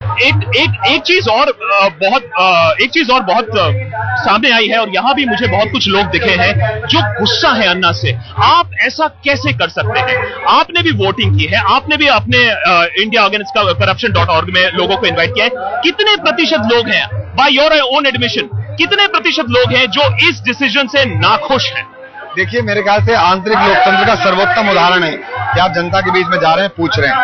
एक चीज और बहुत सामने आई है, और यहाँ भी मुझे बहुत कुछ लोग दिखे हैं जो गुस्सा है अन्ना से। आप ऐसा कैसे कर सकते हैं? आपने भी वोटिंग की है, आपने भी अपने इंडिया अगेंस्ट corruption.org में लोगों को इन्वाइट किया है। कितने प्रतिशत लोग हैं, बाय योर ओन एडमिशन, कितने प्रतिशत लोग हैं जो इस डिसीजन से नाखुश हैं? देखिए, मेरे ख्याल से आंतरिक लोकतंत्र का सर्वोत्तम उदाहरण है कि आप जनता के बीच में जा रहे हैं, पूछ रहे हैं।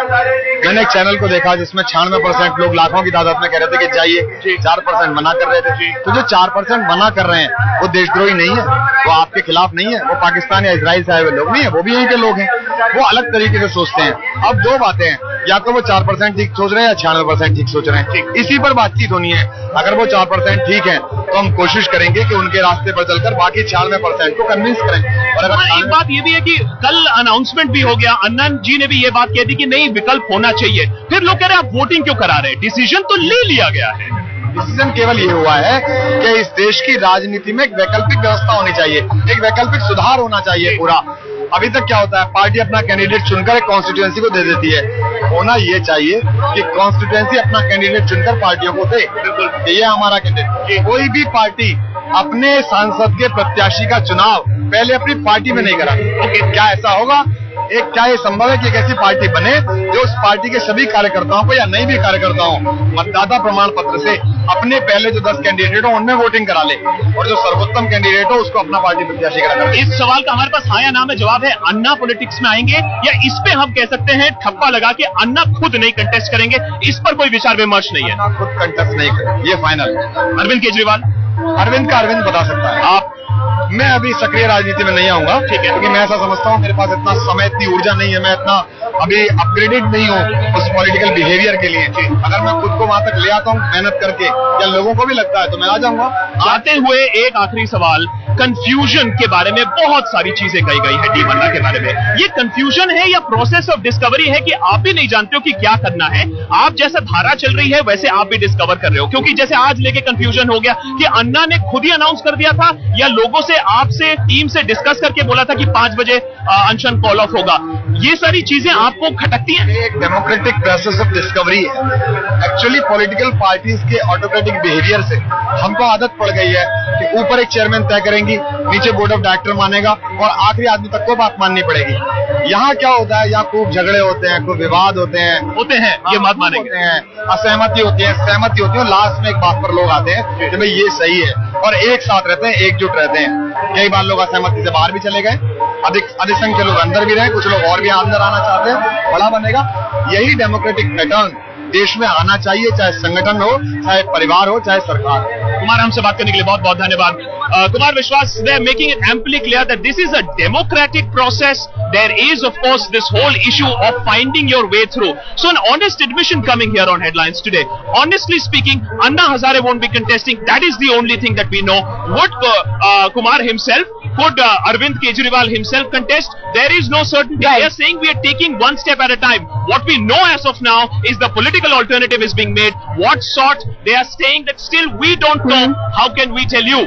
मैंने एक चैनल को देखा जिसमें 96% लोग लाखों की तादाद में कह रहे थे कि जाइए, 4% मना कर रहे थे। तो जो 4% मना कर रहे हैं वो देशद्रोही नहीं है, वो आपके खिलाफ नहीं है, वो पाकिस्तान या इजराइल से आए हुए लोग नहीं है, वो भी यहीं के लोग हैं, वो अलग तरीके से सोचते हैं। अब दो बातें हैं, या तो वो 4% ठीक सोच रहे हैं या 96% ठीक सोच रहे हैं, इसी पर बातचीत होनी है। अगर वो 4% ठीक है तो हम कोशिश करेंगे कि उनके रास्ते पर चलकर बाकी 96% को कन्विंस करें। और अगर एक बात ये भी है कि कल अनाउंसमेंट भी हो गया, अन्ना जी ने भी ये बात कह दी कि नहीं, विकल्प होना चाहिए। फिर लोग कह रहे हैं आप वोटिंग क्यों करा रहे हैं? डिसीजन तो ले लिया गया है। डिसीजन केवल ये हुआ है कि इस देश की राजनीति में एक वैकल्पिक व्यवस्था होनी चाहिए, एक वैकल्पिक सुधार होना चाहिए पूरा। अभी तक क्या होता है, पार्टी अपना कैंडिडेट चुनकर एक कॉन्स्टिट्यूएंसी को दे देती है। होना ये चाहिए कि कॉन्स्टिट्यूएंसी अपना कैंडिडेट चुनकर पार्टियों को दे। बिल्कुल, ये हमारा कैंडिडेट। कोई भी पार्टी अपने सांसद के प्रत्याशी का चुनाव पहले अपनी पार्टी में नहीं करा। क्या ऐसा होगा? क्या ये संभव है कि एक ऐसी पार्टी बने जो उस पार्टी के सभी कार्यकर्ताओं को या नहीं भी कार्यकर्ताओं मतदाता प्रमाण पत्र से अपने पहले जो 10 कैंडिडेट हो उनमें वोटिंग करा ले, और जो सर्वोत्तम कैंडिडेट हो उसको अपना पार्टी प्रत्याशी करा ले? इस सवाल का हमारे पास हाँ या ना में जवाब है। अन्ना पॉलिटिक्स में आएंगे, या इस पे हम कह सकते हैं ठप्पा लगा के अन्ना खुद नहीं कंटेस्ट करेंगे? इस पर कोई विचार विमर्श नहीं है, खुद कंटेस्ट नहीं करेंगे, ये फाइनल। अरविंद केजरीवाल, अरविंद का अरविंद बता सकता है। आप? मैं अभी सक्रिय राजनीति में नहीं आऊंगा, ठीक है, क्योंकि मैं ऐसा समझता हूँ मेरे पास इतना समय, इतनी ऊर्जा नहीं है, मैं इतना अभी अपग्रेडेड नहीं हूँ उस पॉलिटिकल बिहेवियर के लिए। अगर मैं खुद को वहां तक ले आता हूँ मेहनत करके, या लोगों को भी लगता है, तो मैं आ जाऊंगा। आते हुए एक आखिरी सवाल, कंफ्यूजन के बारे में बहुत सारी चीजें कही गई है टीम अन्ना के बारे में। ये कंफ्यूजन है या प्रोसेस ऑफ डिस्कवरी है कि आप भी नहीं जानते हो कि क्या करना है? आप जैसा धारा चल रही है वैसे आप भी डिस्कवर कर रहे हो? क्योंकि जैसे आज लेके कंफ्यूजन हो गया कि अन्ना ने खुद ही अनाउंस कर दिया था, या लोगों से, आपसे, टीम से डिस्कस करके बोला था कि 5 बजे अनशन कॉल ऑफ होगा। ये सारी चीजें आपको खटकती हैं? एक डेमोक्रेटिक प्रोसेस ऑफ डिस्कवरी है। एक्चुअली पॉलिटिकल पार्टीज के ऑटोक्रेटिक बिहेवियर से हमको आदत पड़ गई है कि ऊपर एक चेयरमैन तय करेंगी, नीचे बोर्ड ऑफ डायरेक्टर मानेगा, और आखिरी आदमी तक को बात माननी पड़ेगी। यहाँ क्या होता है, यहाँ खूब झगड़े होते हैं, खूब विवाद होते हैं, ये बात मानेंगे, असहमति होती है, सहमति होती है, लास्ट में एक बात पर लोग आते हैं कि भाई ये सही है, और एक साथ रहते हैं, एकजुट रहते हैं। कई बार लोग असहमति से बाहर भी चले गए, अधिक संख्या लोग अंदर भी रहे, कुछ लोग और भी अंदर आना चाहते हैं, बड़ा बनेगा। यही डेमोक्रेटिक पैटर्न देश में आना चाहिए, चाहे संगठन हो, चाहे परिवार हो, चाहे सरकार हो। कुमार, हमसे बात करने के लिए बहुत बहुत धन्यवाद। Kumar Vishwas, they are making it amply clear that this is a democratic process. There is, of course, this whole issue of finding your way through. So an honest admission coming here on Headlines today. Honestly speaking, Anna Hazare won't be contesting. That is the only thing that we know. Would Kumar himself, could Arvind Kejriwal himself contest? There is no certainty. They are saying we are taking one step at a time. What we know as of now is the political alternative is being made. What sort? They are saying that still we don't know. How can we tell you?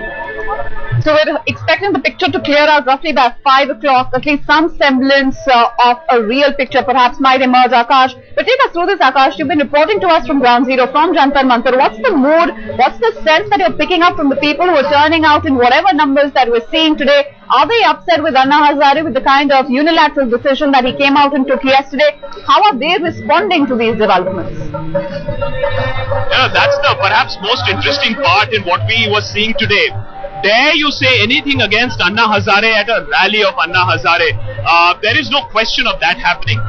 So we're expecting the picture to clear out roughly by 5 o'clock. At least some semblance of a real picture perhaps might emerge. Akash, but take us through this, Akash. You've been reporting to us from Ground Zero, from Jantar Mantar. What's the mood? What's the sense that you're picking up from the people who are turning out in whatever numbers that we're seeing today? Are they upset with Anna Hazare, with the kind of unilateral decision that he came out and took yesterday? How are they responding to these developments? Yeah, that's the perhaps most interesting part in what we were seeing today. Dare you say anything against Anna Hazare at a rally of Anna Hazare? There is no question of that happening.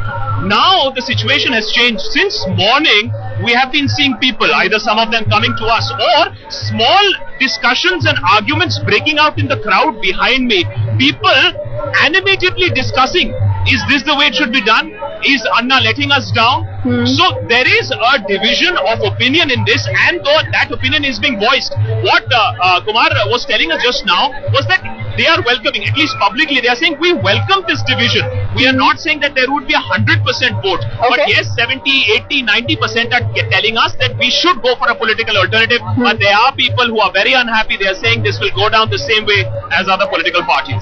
Now the situation has changed. Since morning, we have been seeing people, either some of them coming to us, or small discussions and arguments breaking out in the crowd behind me. People animatedly discussing, is this the way it should be done? Is Anna letting us down? So there is a division of opinion in this, and though that opinion is being voiced, what Kumar was telling us just now was that they are welcoming, at least publicly, they are saying we welcome this division. We are not saying that there would be 100% vote, but yes, 70, 80, 90% are telling us that we should go for a political alternative. But there are people who are very unhappy. They are saying this will go down the same way as other political parties.